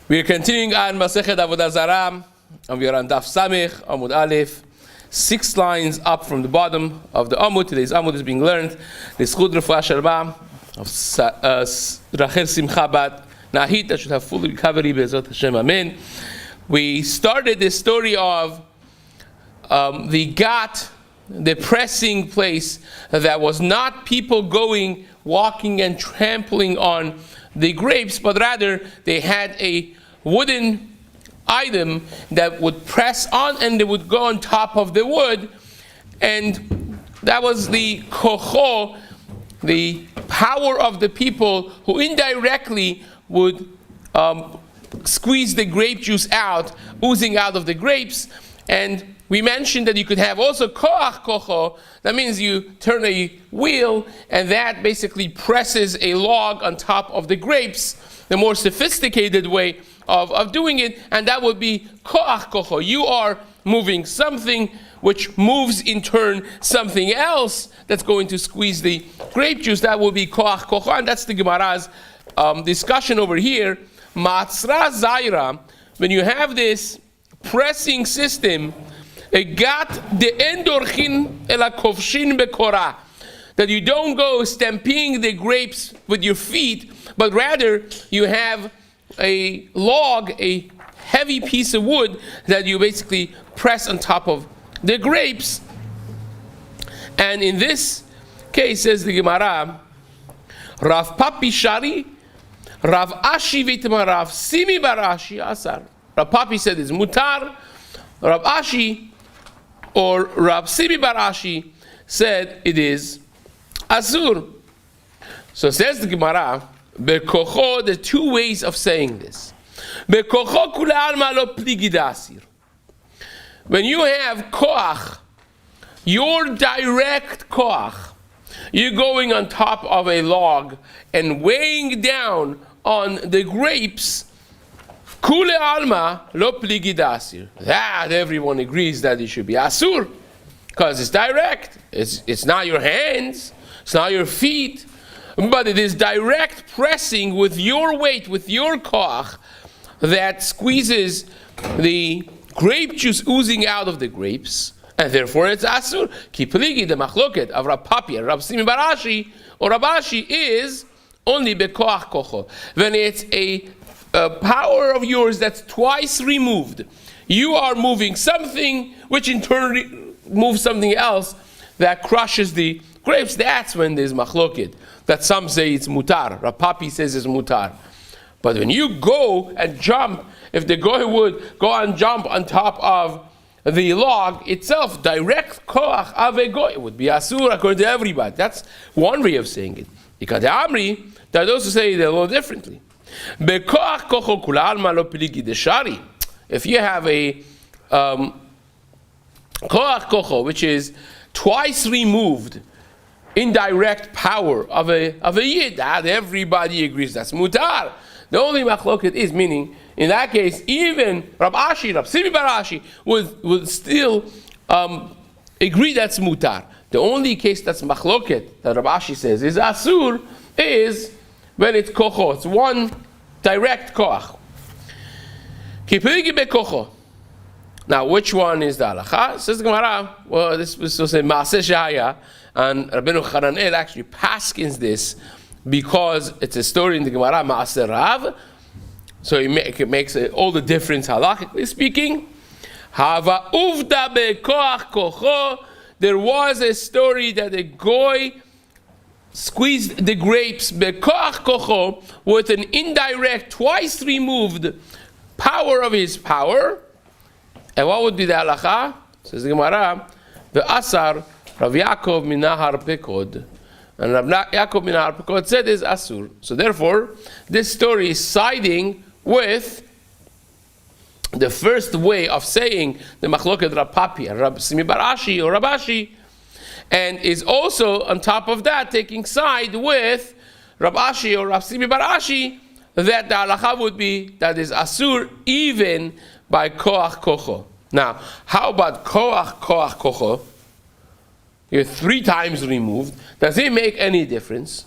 We are continuing on Mesechet Avodah Zarah, and we are on Daf Samich, Amud Aleph, 6 lines up from the bottom of the Amud. Today's Amud is being learned. The Schud Refuah Shalma of Rachel Simcha Bat Nahit, that should have full recovery, Be'ezrat Hashem, Amen. We started the story of the Gat, the pressing place that was not people going, walking and trampling on the grapes, but rather they had a wooden item that would press on and they would go on top of the wood, and that was the kocho, the power of the people who indirectly would squeeze the grape juice out, oozing out of the grapes. And we mentioned that you could have also koach kocho. That means you turn a wheel and that basically presses a log on top of the grapes, the more sophisticated way of doing it, and that would be koach kocho. You are moving something which moves in turn something else that's going to squeeze the grape juice. That would be koach kocho, and that's the Gemara's discussion over here. Matzra zaira, when you have this pressing system, a gat de endorchin ela kovshin bekora, that you don't go stamping the grapes with your feet, but rather you have a log, a heavy piece of wood that you basically press on top of the grapes. And in this case, says the Gemara, Rav Papi Shari, Rav Ashi vitma Rav Simi Barashi Asar. Rav Papi said it's mutar. Rav Ashi or Rav Simi Barashi said it is asur. So says the Gemara, Bekocho, there are 2 ways of saying this. Bekocho kula alma lo pligidasir. When you have koach, your direct koach, you're going on top of a log and weighing down on the grapes, kule alma lo pligidasir. That everyone agrees that it should be asur, because it's direct. It's not your hands, it's not your feet, but it is direct pressing with your weight, with your koach, that squeezes the grape juice oozing out of the grapes, and therefore it's asur. Ki pligi, the machloket of Rav Papi and Rav Simi Barashi or Rabashi is only bekoach kocho. When it's a power of yours that's twice removed, you are moving something which in turn moves something else that crushes the grapes. That's when there's machloket, that some say it's mutar. Rav Papi says it's mutar. But when you go and jump, if the goy would go and jump on top of the log itself, direct koach of a goy, it would be asur according to everybody. That's one way of saying it. Because the Amri, that also say it a little differently. If you have a koach kocho, which is twice removed indirect power of a yid, that everybody agrees that's mutar. The only machloket is, meaning in that case, even Rab Ashi, Rab Simi Barashi would still agree that's mutar. The only case that's machloket that Rab Ashi says is asur is when it's kocho. It's one direct koach. Kipigi bekocho. Now, which one is the halacha? Says the Gemara. Well, this was to say Maaseh Shahaya, and Rabbeinu Haranel actually paskins this because it's a story in the Gemara Maaseh Rav. So it makes all the difference halachically speaking. Hava uvda bekoach kocho. There was a story that a goy squeezed the grapes bekoach kocho with an indirect, twice removed power of his power. And what would be the halacha? Says the Gemara, the Asar Rav Yaakov minahar pekod. And Rav Yaakov minahar pekod said is asur. So therefore, this story is siding with the first way of saying the machloket Rav Papi and Rav Simi Barashi or Rabashi, and is also on top of that taking side with Rav Ashi or Rav Simi Barashi, that the halacha would be that is asur even by koach kocho. Now, how about koach kocho? You're 3 times removed. Does it make any difference?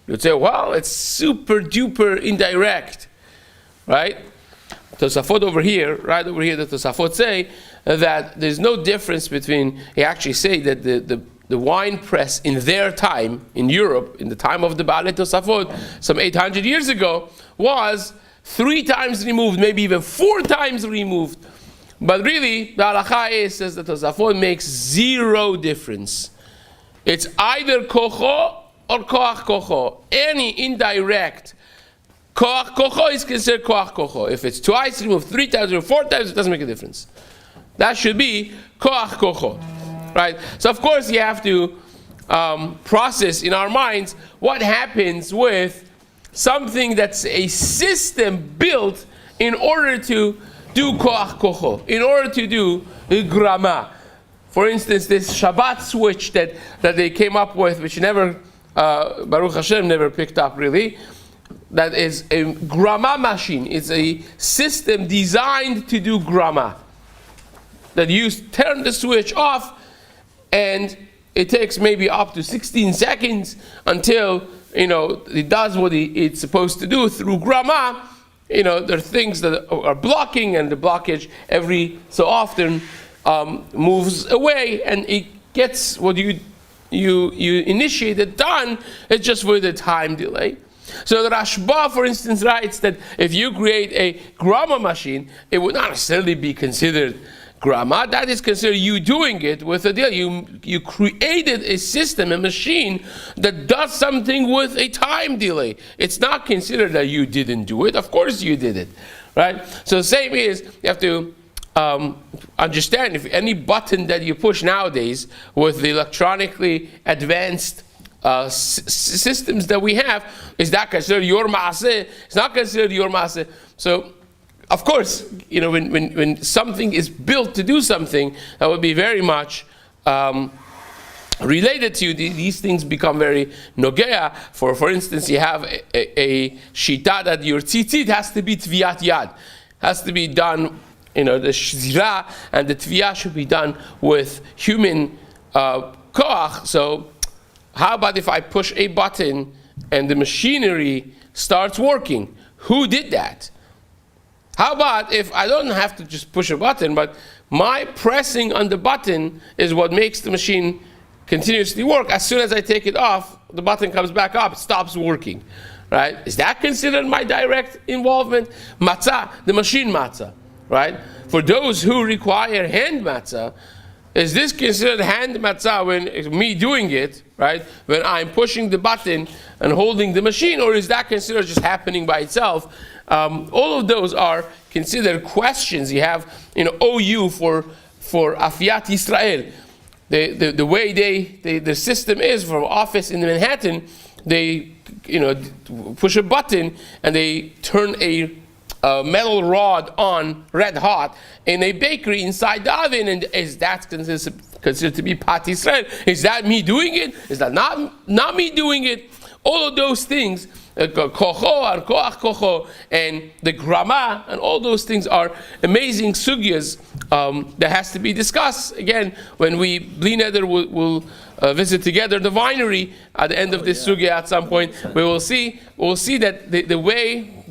You'd say, well, it's super duper indirect, right? Tosafot over here, right over here, the Tosafot say that there's no difference between, they actually say that the wine press in their time, in Europe, in the time of the Baalei Tosafot, some 800 years ago, was 3 times removed, maybe even 4 times removed. But really, the halacha is, says that Tosafot makes 0 difference. It's either kocho or koach kocho. Any indirect koach kocho is considered koach kocho. If it's twice removed, 3 times or 4 times, it doesn't make a difference. That should be koach kocho, right? So of course you have to process in our minds what happens with something that's a system built in order to do koach kocho, in order to do grama. For instance, this Shabbat switch that they came up with, which never, Baruch Hashem, never picked up really, that is a grama machine. It's a system designed to do grama. That you turn the switch off, and it takes maybe up to 16 seconds until, it does what it's supposed to do through grama. There are things that are blocking, and the blockage every so often moves away, and it gets what you initiated done. It's just with a time delay. So the Rashba, for instance, writes that if you create a grama machine, it would not necessarily be considered grama. That is considered you doing it with a deal. You created a system, a machine that does something with a time delay. It's not considered that you didn't do it. Of course you did it, right? So the same is, you have to understand, if any button that you push nowadays with the electronically advanced systems that we have, is that considered your maaseh? It's not considered your maaseh. So of course, when something is built to do something, that would be very much related to you, these things become very nogea. For instance, you have a shita that your tzitzit has to be tviyat yad, has to be done, the shzira and the tviyah should be done with human koach. So how about if I push a button and the machinery starts working? Who did that? How about if I don't have to just push a button, but my pressing on the button is what makes the machine continuously work? As soon as I take it off, the button comes back up, it stops working, right? Is that considered my direct involvement? Matzah, the machine matzah, right? For those who require hand matzah, is this considered hand matzah when it's me doing it, right? When I'm pushing the button and holding the machine, or is that considered just happening by itself? All of those are considered questions. You have, OU for Afiat Yisrael. The way the system is from office in Manhattan, they push a button and they turn a metal rod on red hot in a bakery inside the oven, and is that considered to be Pat Yisrael? Is that me doing it? Is that not me doing it? All of those things, kocho and koach kocho and the grama, and all those things are amazing sugyas that has to be discussed. Again, when we Bli Neder will visit together the winery at the end of this sugya at some point, we'll see that the way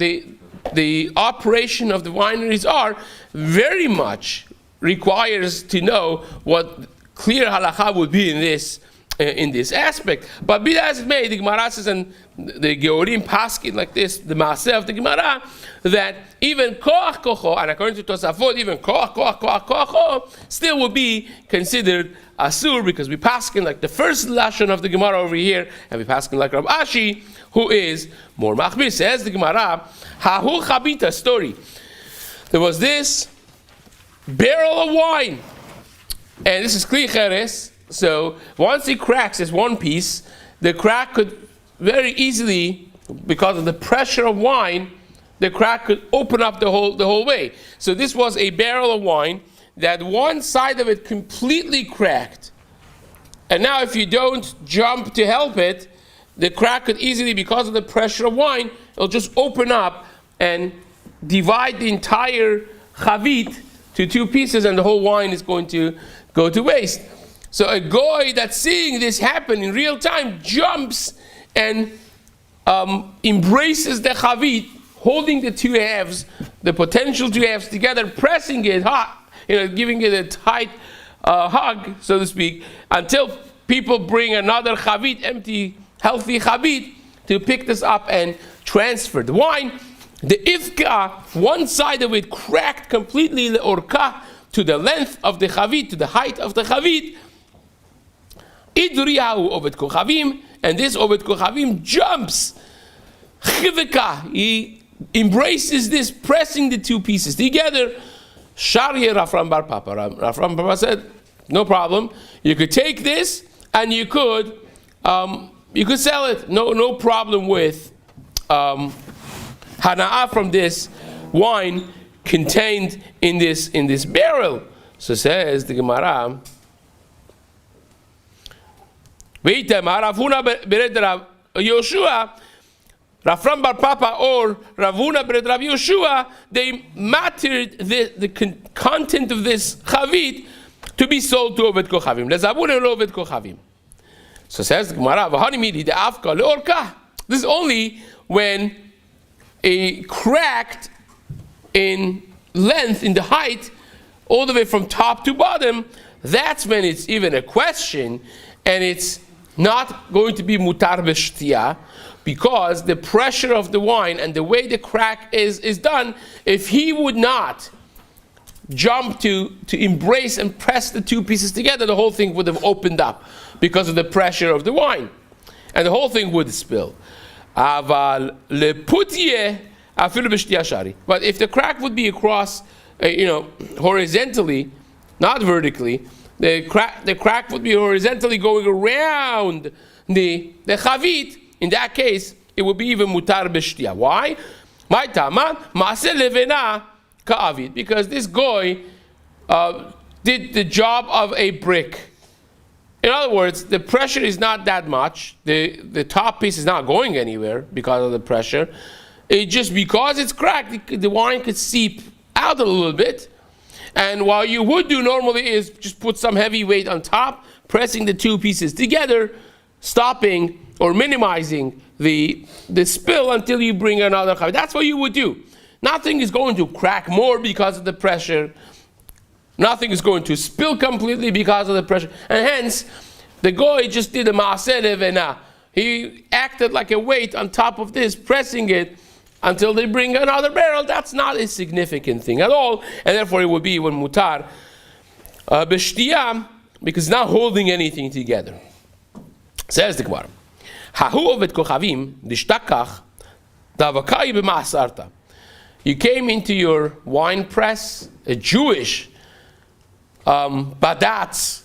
the operation of the wineries are very much requires to know what clear halakha would be in this aspect. But be that as it may, the Gemara says, and the Georim paskin like this, the Maaseh of the Gemara, that even koach kocho, and according to Tosafot, even koach kocho still would be considered asur, because we paskin like the first lashon of the Gemara over here, and we paskin like Rav Ashi, who is more machmir. Says the Gemara, hahu chabita, story. There was this barrel of wine, and this is kli cheres. So once it cracks, it's one piece. The crack could very easily, because of the pressure of wine, the crack could open up the whole way. So this was a barrel of wine that one side of it completely cracked. And now if you don't jump to help it, the crack could easily, because of the pressure of wine, it'll just open up and divide the entire chavit to 2 pieces, and the whole wine is going to go to waste. So a goy that's seeing this happen in real time jumps and embraces the chavit, holding the 2 halves the potential two halves together, pressing it hot, giving it a tight hug, so to speak, until people bring another chavit, empty, healthy chavit, to pick this up and transfer the wine. The ifka, one side of it cracked completely, the orka, to the length of the chavit, to the height of the chavit. Idriyahu ovet kochavim, and this ovet kochavim jumps. Chivika, he embraces this, pressing the two pieces together. Shari Rafram Bar Papa. Rafram Papa said, no problem. You could take this and you could sell it. No problem with hana'ah from this wine contained in this barrel. So says the Gemara. Veitem Haravuna bered Rav Yoshua, Rafram Bar Papa or Ravuna bered Rav Yoshua, they mattered the content of this chavit to be sold to Oved Kochavim. Lezabun and Oved Kochavim. So says the Gemara, V'hanimidi de'afka le'orka. This is only when a cracked in length, in the height, all the way from top to bottom, that's when it's even a question, and it's not going to be mutar b'shtiyah, because the pressure of the wine and the way the crack is done, if he would not jump to embrace and press the two pieces together, the whole thing would have opened up because of the pressure of the wine, and the whole thing would spill. Aval leputye afilu b'shtiyah shari. But if the crack would be across, horizontally, not vertically, the crack would be horizontally going around the chavit. In that case, it would be even mutar b'shtiyah. Why? My taman maaseh levena ka'avid, because this guy did the job of a brick. In other words, the pressure is not that much. The top piece is not going anywhere because of the pressure. It just because it's cracked, the wine could seep out a little bit. And what you would do normally is just put some heavy weight on top, pressing the two pieces together, stopping or minimizing the spill until you bring another chavit. That's what you would do. Nothing is going to crack more because of the pressure. Nothing is going to spill completely because of the pressure. And hence, the goy just did a maaseh levena. He acted like a weight on top of this, pressing it until they bring another barrel. That's not a significant thing at all. And therefore it would be when mutar b'shtiyah, because it's not holding anything together. Says the Gemara. Hahu ovet kochavim dishtakach davakai b'ma'asarta. You came into your wine press, a Jewish badatz,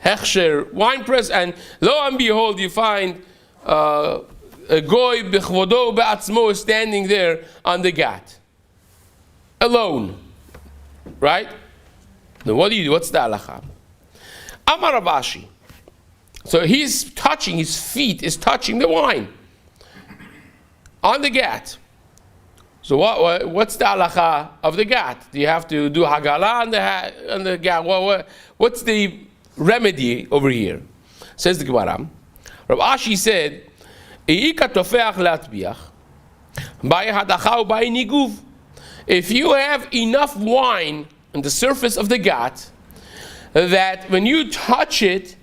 hechsher wine press, and lo and behold, you find a goy b'chvodo be'atzmo standing there on the gat, alone, right? Then what do you do? What's the halacha? Amar Rav Ashi. So he's touching, his feet is touching the wine on the gat. So what's the halacha of the gat? Do you have to do hagala on the gat? What's the remedy over here? Says the Gemara. Rav Ashi said, if you have enough wine on the surface of the gat that when you touch it,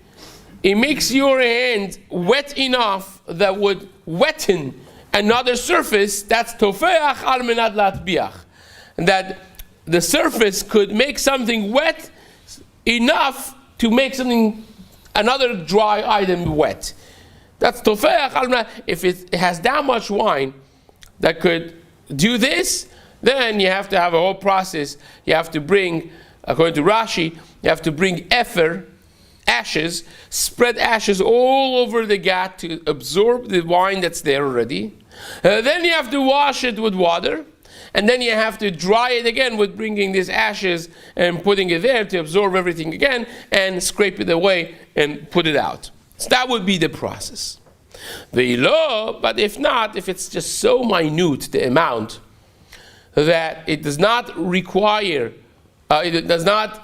it makes your hand wet enough that would wetten another surface, that's tofeach al menat latbiach. And that the surface could make something wet enough to make another dry item wet. That's tofeach al menat. If it has that much wine that could do this, then you have to have a whole process. You have to bring, according to Rashi, you have to bring efer, ashes, spread ashes all over the gat to absorb the wine that's there already. Then you have to wash it with water, and then you have to dry it again with bringing these ashes and putting it there to absorb everything again and scrape it away and put it out. So that would be the process. But if not, if it's just so minute, the amount, that it does not require, it does not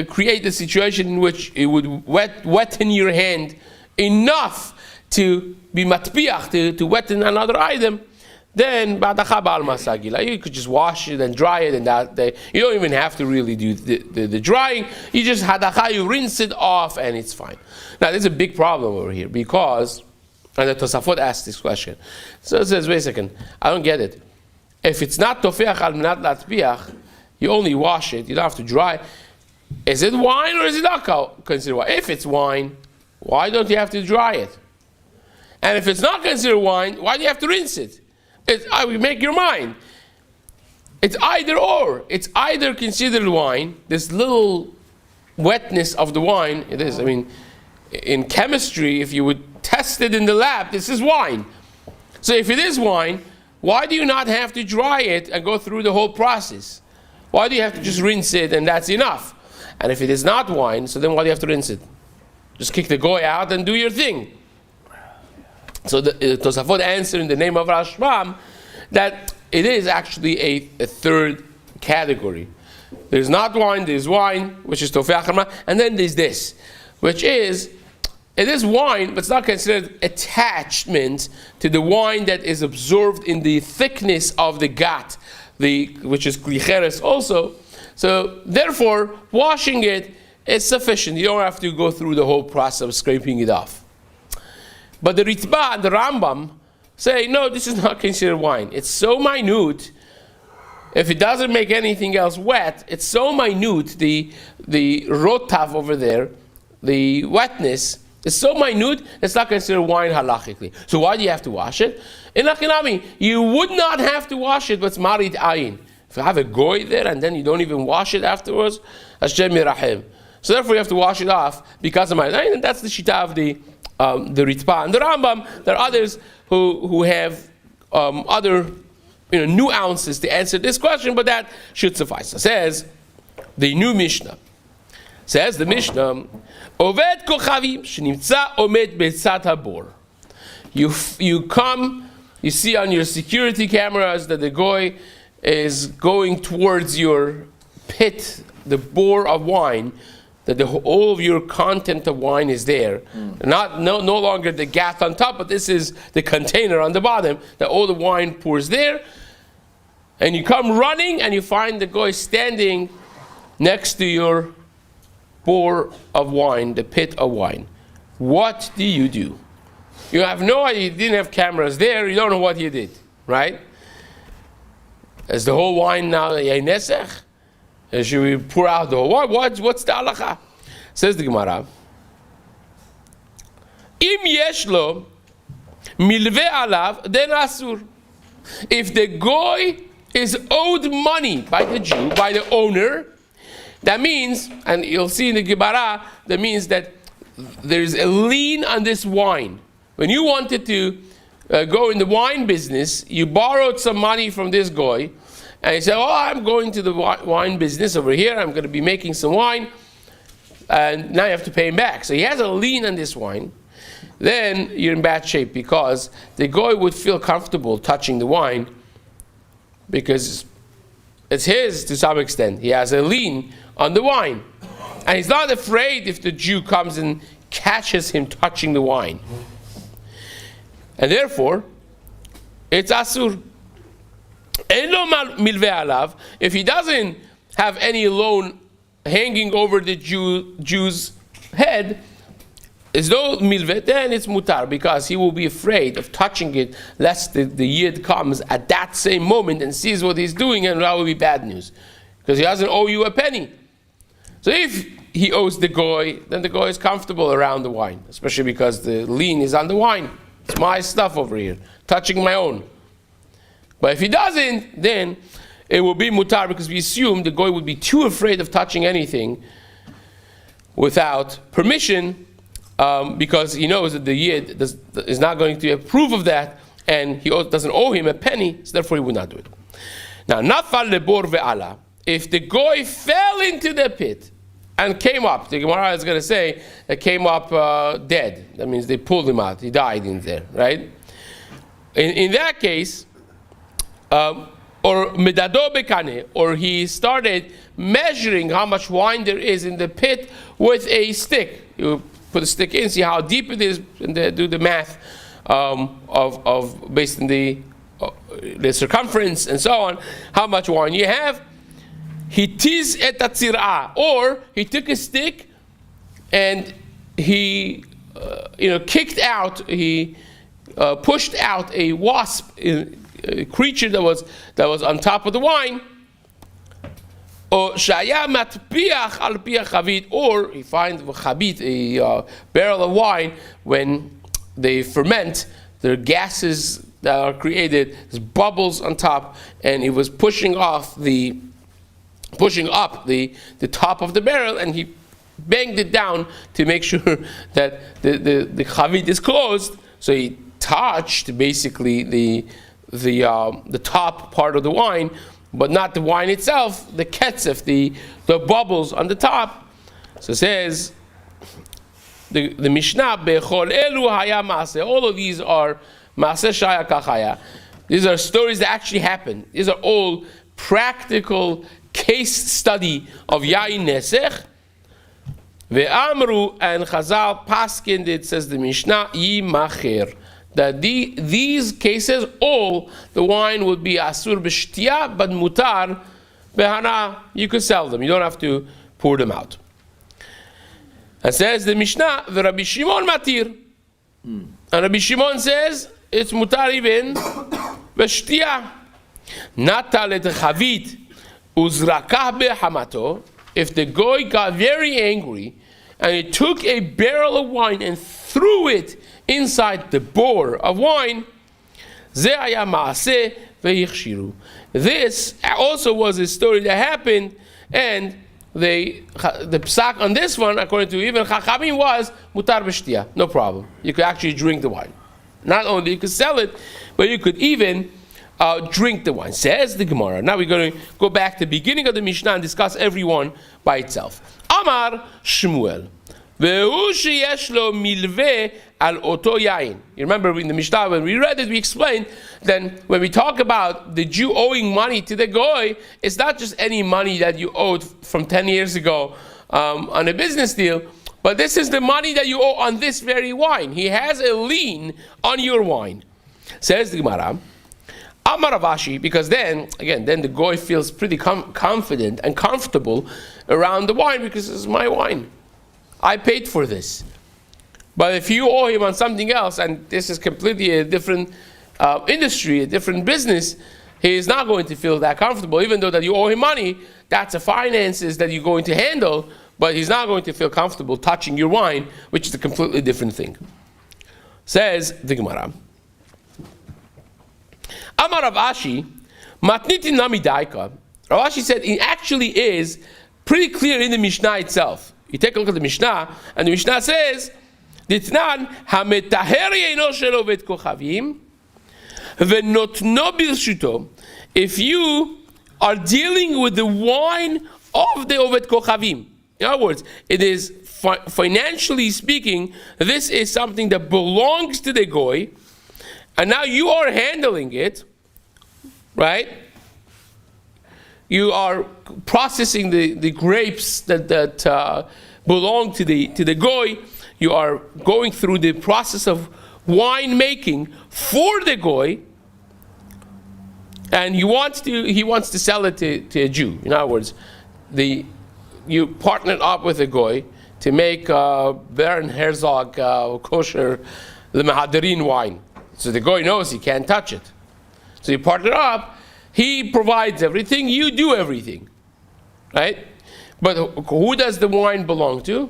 create a situation in which it would wetten your hand enough to be matpiach, to wetten another item, then ba'adacha ba'al masagila. You could just wash it and dry it, and you don't even have to really do the drying. You just hadacha, you rinse it off, and it's fine. Now, there's a big problem over here because, and the Tosafot asked this question. So it says, wait a second, I don't get it. If it's not tofeach al minat latpiach, you only wash it, you don't have to dry. Is it wine or is it not considered wine? If it's wine, why don't you have to dry it? And if it's not considered wine, why do you have to rinse it? Make your mind. It's either or. It's either considered wine, this little wetness of the wine, it is. I mean, in chemistry, if you would test it in the lab, this is wine. So if it is wine, why do you not have to dry it and go through the whole process? Why do you have to just rinse it and that's enough? And if it is not wine, so then why do you have to rinse it? Just kick the goy out and do your thing. So the Tosafot answered in the name of Rashbam that it is actually a third category. There's not wine, there's wine, which is tofeach harma, and then there's this, which is, it is wine, but it's not considered attachment to the wine that is absorbed in the thickness of the gat, which is klicheres also. So therefore, washing it is sufficient. You don't have to go through the whole process of scraping it off. But the Ritba and the Rambam say, no, this is not considered wine. It's so minute, if it doesn't make anything else wet, it's so minute, the rotav over there, the wetness, is so minute, it's not considered wine halachically. So why do you have to wash it? In Achinami, you would not have to wash it, but it's marid ayin. If you have a goy there and then you don't even wash it afterwards, Hashem Yirachem. So therefore you have to wash it off because of marid ayin, and that's the shita of the Ritva and the Rambam. There are others who have other nuances to answer this question, but that should suffice. It says the new Mishnah. Says the Mishnah, Oved kochavim shenimtza omed betzat habor. You come, you see on your security cameras that the goy is going towards your pit, the bore of wine, that all of your content of wine is there. No longer the gat on top, but this is the container on the bottom, that all the wine pours there. And you come running and you find the goy standing next to your bore of wine, the pit of wine. What do? You have no idea, you didn't have cameras there, you don't know what you did, right? Is the whole wine now yainesech? Should we pour out the whole wine? What's the halacha? Says the Gemara, Im yeshlo milve alav den asur. If the goy is owed money by the Jew, by the owner, that means, and you'll see in the Gemara, that means that there's a lien on this wine. When you wanted to go in the wine business, you borrowed some money from this goy, and he said, I'm going to the wine business over here, I'm going to be making some wine, and now you have to pay him back. So he has a lien on this wine. Then you're in bad shape, because the goy would feel comfortable touching the wine because it's his to some extent. He has a lien on the wine. And he's not afraid if the Jew comes and catches him touching the wine. And therefore, it's asur. If he doesn't have any loan hanging over the Jew's head, there's no milvet, then it's mutar, because he will be afraid of touching it lest the yid comes at that same moment and sees what he's doing, and that will be bad news, because he doesn't owe you a penny. So if he owes the goy, then the goy is comfortable around the wine, especially because the lien is on the wine. It's my stuff over here, touching my own. But if he doesn't, then it will be mutar, because we assume the goy would be too afraid of touching anything without permission, because he knows that the yid is not going to approve of that, and he doesn't owe him a penny, so therefore he would not do it. Now, nafal lebor ve'ala. If the goy fell into the pit and came up, the Gemara is going to say that came up dead. That means they pulled him out. He died in there, right? In that case, or medado bekane, or he started measuring how much wine there is in the pit with a stick. You put a stick in, see how deep it is, and do the math of based on the the circumference and so on, how much wine you have. He tiz et atzirah, or he took a stick and he, kicked out, he pushed out a wasp, a creature that was on top of the wine. Or shaya matpiach al piach chavit, or he finds chabit, a barrel of wine, when they ferment, there are gases that are created, there's bubbles on top, and he was pushing up the top of the barrel, and he banged it down to make sure that the chavit is closed. So he touched basically the top part of the wine, but not the wine itself, the ketzef, the bubbles on the top. So it says, the Mishnah, Bechol elu haya maaseh. All of these are maaseh shaya kachaya. These are stories that actually happened. These are all practical case study of yain nesech. Ve'amru, and Chazal paskined, it says the Mishnah, yimacher, that these cases, all the wine would be asur b'shtiya, but mutar behana. You could sell them. You don't have to pour them out. And says the Mishnah, the Rabbi Shimon matir, and Rabbi Shimon says it's mutar even b'shtiya. Natal et chavit uzrakah behamato. If the goy got very angry and he took a barrel of wine and threw it inside the boar of wine, this also was a story that happened, and the psak on this one, according to even Chachamim, was mutar b'shtiya, no problem. You could actually drink the wine. Not only you could sell it, but you could even drink the wine. Says the Gemara. Now we're going to go back to the beginning of the Mishnah and discuss every one by itself. Amar Shmuel. Ve'hu sheyesh lo milveh al oto yain. You remember in the Mishnah when we read it, we explained then when we talk about the Jew owing money to the goy, it's not just any money that you owed from 10 years ago on a business deal, but this is the money that you owe on this very wine. He has a lien on your wine. Says the Gemara. Amar Ravashi, because then the goy feels pretty confident and comfortable around the wine because it's my wine. I paid for this. But if you owe him on something else, and this is completely a different industry, a different business, he is not going to feel that comfortable. Even though that you owe him money, that's the finances that you're going to handle, but he's not going to feel comfortable touching your wine, which is a completely different thing. Says the Gemara. Amar Rav Ashi, matnitin nami daika. Rav Ashi said it actually is pretty clear in the Mishnah itself. You take a look at the Mishnah, and the Mishnah says, "Ditnan hametaher yeino shel oved kochavim, v'notno birshuto." If you are dealing with the wine of the oved kochavim, in other words, it is financially speaking, this is something that belongs to the goy, and now you are handling it. Right? You are processing the grapes that belong to the goy. You are going through the process of wine making for the goy, and he wants to sell it to a Jew. In other words, you partnered up with a goy to make Baron Herzog kosher lemahadarin wine. So the goy knows he can't touch it. So you partner up, he provides everything, you do everything. Right? But who does the wine belong to?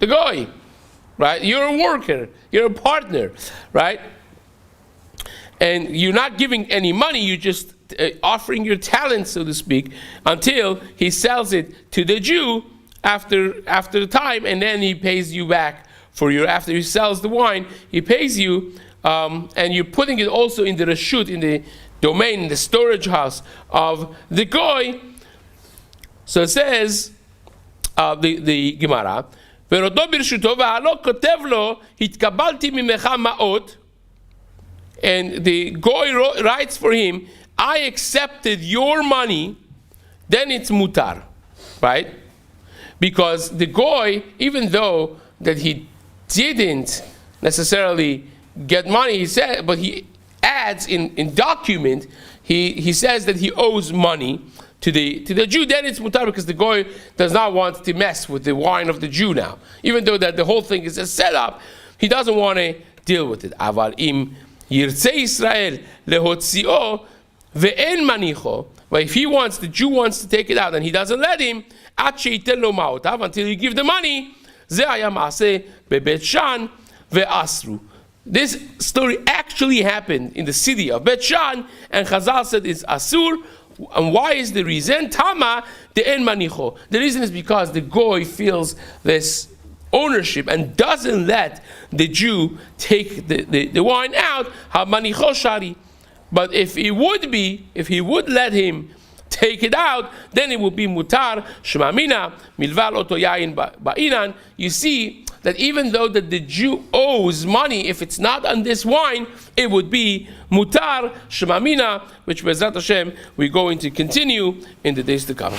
The goy. Right? You're a worker, you're a partner, right? And you're not giving any money, you're just offering your talent, so to speak, until he sells it to the Jew after the time, and then he pays you back after he sells the wine, he pays you. And you're putting it also in the reshut, in the domain, in the storage house of the goy. So it says, the Gemara, and the goy writes for him, I accepted your money, then it's mutar, right? Because the goy, even though that he didn't necessarily get money, he said, but he adds in document, he says that he owes money to the Jew, then it's mutar because the goy does not want to mess with the wine of the Jew now. Even though that the whole thing is a setup, he doesn't want to deal with it. Aval im yirtzei Yisrael lehotzio ve'en manicho. But if the Jew wants to take it out and he doesn't let him, until you give the money, this story actually happened in the city of Bet Shan, and Chazal said it's asur. And why is the reason? Tama the en manicho. The reason is because the goy feels this ownership and doesn't let the Jew take the wine out. Ha manicho shari. But if he would let him take it out, then it would be mutar shemamina milval oto yain ba'inan. You see that even though that the Jew owes money, if it's not on this wine, it would be mutar shemamina, which Bezrat Hashem we're going to continue in the days to come.